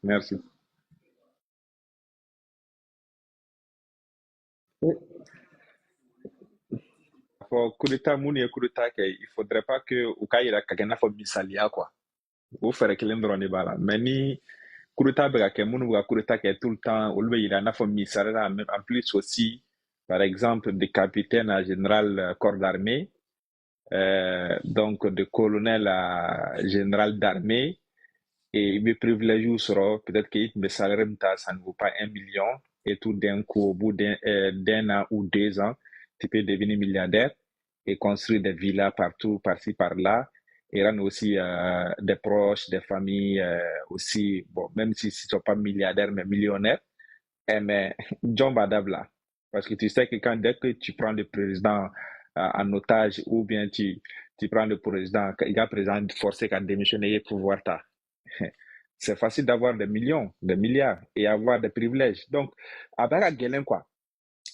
Merci. Oui. Pour coup d'État, mon coup d'État, il faudrait pas que au cas il y a quelqu'un faut misalia quoi. Au faire que l'endroit n'est pas là. Mais ni coup d'État, ben que mon coup d'État qui est tout le temps, au lieu il y a faut misalia en plus aussi, par exemple, des capitaines à général corps d'armée, donc de colonel à général d'armée. Et mes privilèges seront peut-être que mes salaires, ça ne vaut pas 1 million. Et tout d'un coup, au bout d'un an ou 2 ans, tu peux devenir milliardaire et construire des villas partout, par-ci, par-là. Et rendre aussi des proches, des familles aussi, bon, même si tu ne sont pas milliardaire, mais millionnaire, eh, mais John Badabla. Parce que tu sais que dès que tu prends le président en otage ou bien tu prends le président, il y a président forcé qu'à démissionner et pouvoir ta. C'est facile d'avoir des millions, des milliards et avoir des privilèges. Donc, avec la gueule, quoi.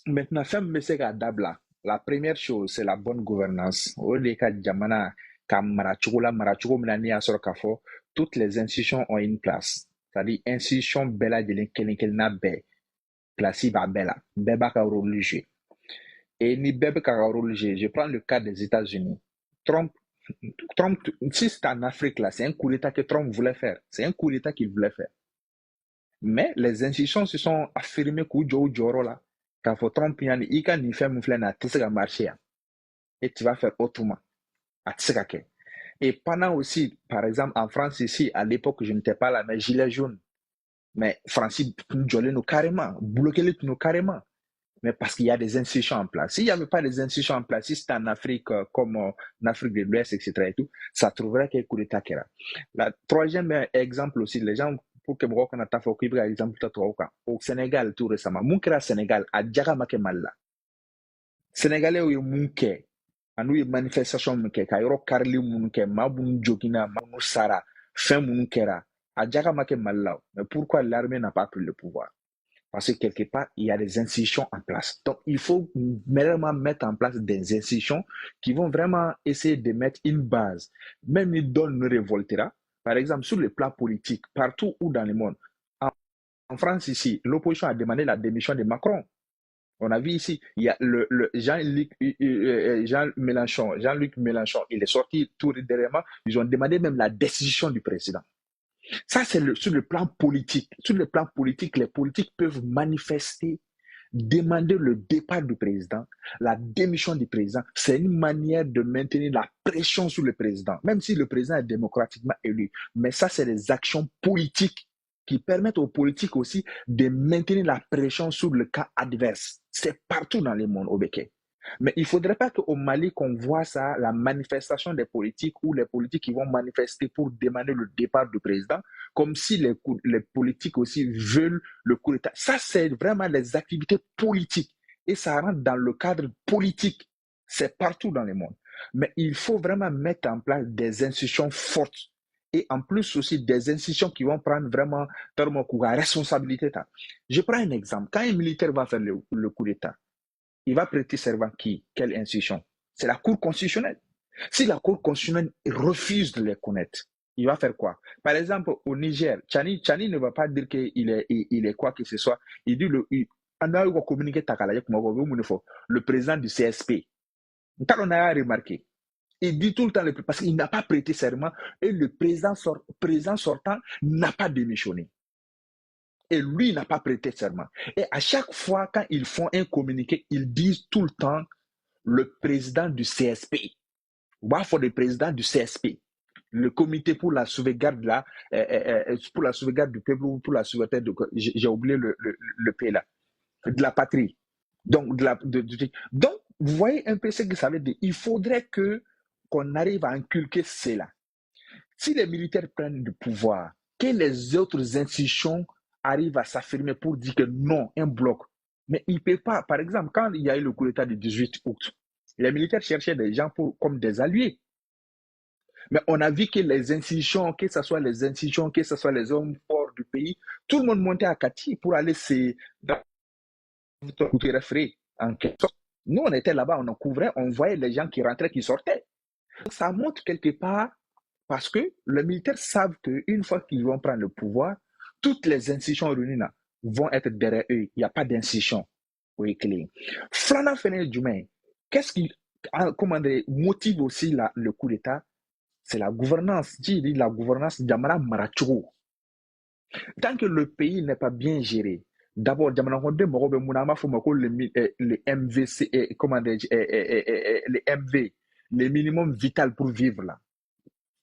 Maintenant, femme me sait Dabla. La première chose, c'est la bonne gouvernance. Au lieu que Jamana, comme Marachugo, Milani, Asoro Kafo, toutes les institutions ont une place. C'est-à-dire, institution bella de n'a be, place ba bella, beba ka rôle jouer. Et ni bebe ka rôle jouer. Je prends le cas des États-Unis. Trump, Trump, si c'est en Afrique là, c'est un coup d'État que Trump voulait faire. C'est un coup d'État qu'il voulait faire. Mais les institutions se sont affirmées que Joe Joro là, quand faut Trump yani, il can y faire moufler na tisga marché et tu vas faire autrement à tisga. Et pendant aussi, par exemple, en France ici, à l'époque, je n'étais pas là, mais gilet jaune. Mais Francis nous carrément, bloquer nous carrément. Mais parce qu'il y a des institutions en place. S'il n'y avait pas des institutions en place, si c'était en Afrique, comme en Afrique de l'Ouest, etc. et tout, ça trouverait quel coup d'État qu'il y a. La troisième exemple aussi, les gens, pour que vous connaissez par exemple, au Sénégal, tout récemment, mon Sénégal, à Djagamake Malla. Sénégalais, il y a mon anu ye manifestation min kɛ ka yɔrɔ karili minnu kɛ maa minnu jogina maa minnu sara fɛn minnu kɛra a jaga ma kɛ mali la mais pourquoi l'armée n'a pas pris le pouvoir parce que quelque part, il y a des institutions en place. Donc, il faut vraiment mettre en place des institutions qui vont vraiment essayer de mettre une base. Même ils donnent ne révoltera. Par exemple, sur le plan politique, partout où dans le monde. En France, ici, l'opposition a demandé la démission de Macron. On a vu ici, il y a le Jean-Luc Mélenchon, il est sorti tout dernièrement. Ils ont demandé même la décision du président. Ça, c'est sur le plan politique. Sur le plan politique, les politiques peuvent manifester, demander le départ du président, la démission du président. C'est une manière de maintenir la pression sur le président, même si le président est démocratiquement élu. Mais ça, c'est des actions politiques qui permettent aux politiques aussi de maintenir la pression sur le cas adverse. C'est partout dans le monde, au Béquet. Mais il ne faudrait pas qu'au Mali, qu'on voit ça, la manifestation des politiques ou les politiques qui vont manifester pour demander le départ du président, comme si les politiques aussi veulent le coup d'État. Ça, c'est vraiment les activités politiques. Et ça rentre dans le cadre politique. C'est partout dans le monde. Mais il faut vraiment mettre en place des institutions fortes. Et en plus aussi des institutions qui vont prendre vraiment la responsabilité. Je prends un exemple. Quand un militaire va faire le coup d'État, il va prêter serment qui? Quelle institution? C'est la Cour constitutionnelle. Si la Cour constitutionnelle refuse de les connaître, il va faire quoi? Par exemple, au Niger, Chani ne va pas dire qu'il est quoi que ce soit. Il dit on a communiqué le président du CSP. On a remarqué. Il dit tout le temps, parce qu'il n'a pas prêté serment et le président sortant n'a pas démissionné. Et lui n'a pas prêté serment. Et à chaque fois, quand ils font un communiqué, ils disent tout le temps le président du CSP. Faut le président du CSP. Le comité pour la sauvegarde là, pour la sauvegarde du peuple ou pour la sauvegarde de, j'ai oublié le pays là, de la patrie. Donc, donc, vous voyez un peu ce que ça veut dire. Il faudrait qu'on arrive à inculquer cela. Si les militaires prennent du pouvoir, que les autres institutions arrivent à s'affirmer pour dire que non, un bloc. Mais il ne peut pas. Par exemple, quand il y a eu le coup d'État du 18 août, les militaires cherchaient des gens comme des alliés. Mais on a vu que les institutions, que ce soit les institutions, que ce soit les hommes forts du pays, tout le monde montait à Kati pour aller se frais. Nous, on était là-bas, on en couvrait, on voyait les gens qui rentraient, qui sortaient. Donc, ça montre quelque part, parce que les militaires savent qu'une fois qu'ils vont prendre le pouvoir, toutes les institutions réunies là vont être derrière eux. Il n'y a pas d'institution. Oui, clé. Flana Fene Djumé, qu'est-ce qui motive aussi le coup d'État? C'est la gouvernance. J'ai dit la gouvernance Jamana Marachogo. Tant que le pays n'est pas bien géré, d'abord, Jamana Honde Morobe Mounama Fumako, le MVC, les MV, le minimum vital pour vivre là.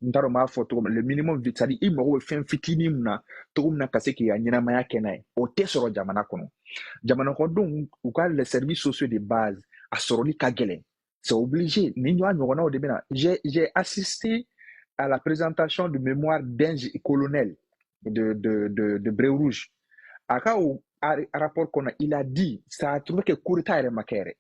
Ndaroma photo le minimum vital, c'est-à-dire il me fait un fitini muna, tout na kase ki ya nyina maya kenai, o te soro jamana kono. Jamana kono ou ka les services sociaux de base à soroli kagele. C'est obligé. J'ai assisté à la présentation du mémoire d'un colonel de Bréau Rouge. À rapport qu'on a, il a dit, ça a trouvé que Kourita est makere.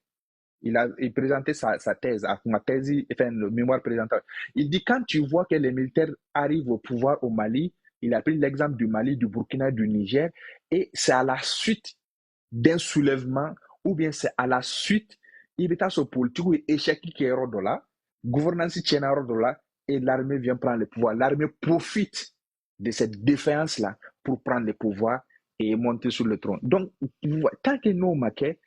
Il présenté sa thèse, ma thèse, enfin, le mémoire présentateur. Il dit, quand tu vois que les militaires arrivent au pouvoir au Mali, il a pris l'exemple du Mali, du Burkina, du Niger, et c'est à la suite d'un soulèvement, ou bien c'est à la suite, il est à ce politique où échec qui est là, gouvernance qui est là, et l'armée vient prendre le pouvoir. L'armée profite de cette défiance-là pour prendre le pouvoir et monter sur le trône. Donc, tant que nous, maquet,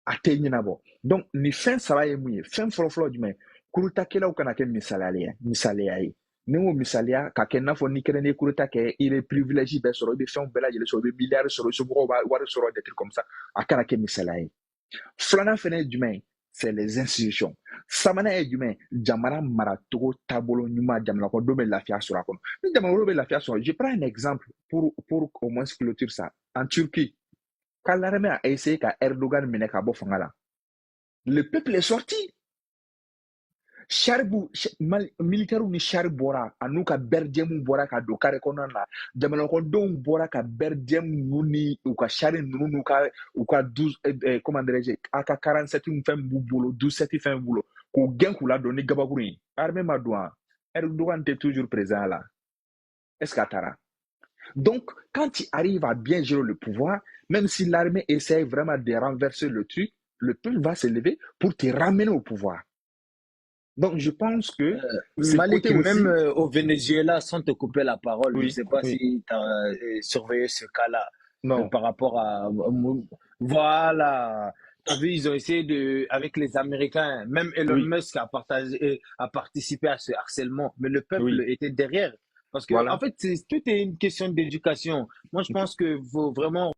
atteignent d'abord. Donc, ni fin ça va y mouiller. Fin flot du mais. Kuruta kela ou kanake misalia. Ni ou misalia, kakena fo ni kene kuruta ke, il est privilégié, ben, sur le fin bella, il est sur le milliard, sur le des trucs comme ça. A kanake misalia. Flana fene du mais, c'est les institutions. Samana est du mais, jamana maratogo tabolo nyuma jamana ko dobe lafia sur la kon. Mais jamana dobe lafia sur. Je prends un exemple pour au moins clôturer ça. En Turquie, quand l'armée a essayé qu'à Erdogan mène à Bofangala, le peuple est sorti. Charibu, militaire ni chari bora, anu ka berdiem bora ka dokare konana, jamana ko don bora ka berdiem nuni, ou ka chari nunu ou ka 12, comment dirais-je, aka 47 fin boulot, 12 fin boulot, ko gen kula donné gabakuri. Armée madouan, Erdogan est toujours présent là. Est-ce qu'atara? Donc, quand tu arrives à bien gérer le pouvoir, même si l'armée essaie vraiment de renverser le truc, le peuple va se lever pour te ramener au pouvoir. Donc, je pense que Malik, côté aussi, même au Venezuela, sans te couper la parole, je ne oui, sais pas oui, si tu as surveillé ce cas-là non, par rapport à... Voilà. Tu as vu, ils ont essayé avec les Américains, même Elon oui, Musk a participé à ce harcèlement, mais le peuple oui, était derrière. Parce que, en voilà. fait, tout est une question d'éducation. Moi, je pense que faut vraiment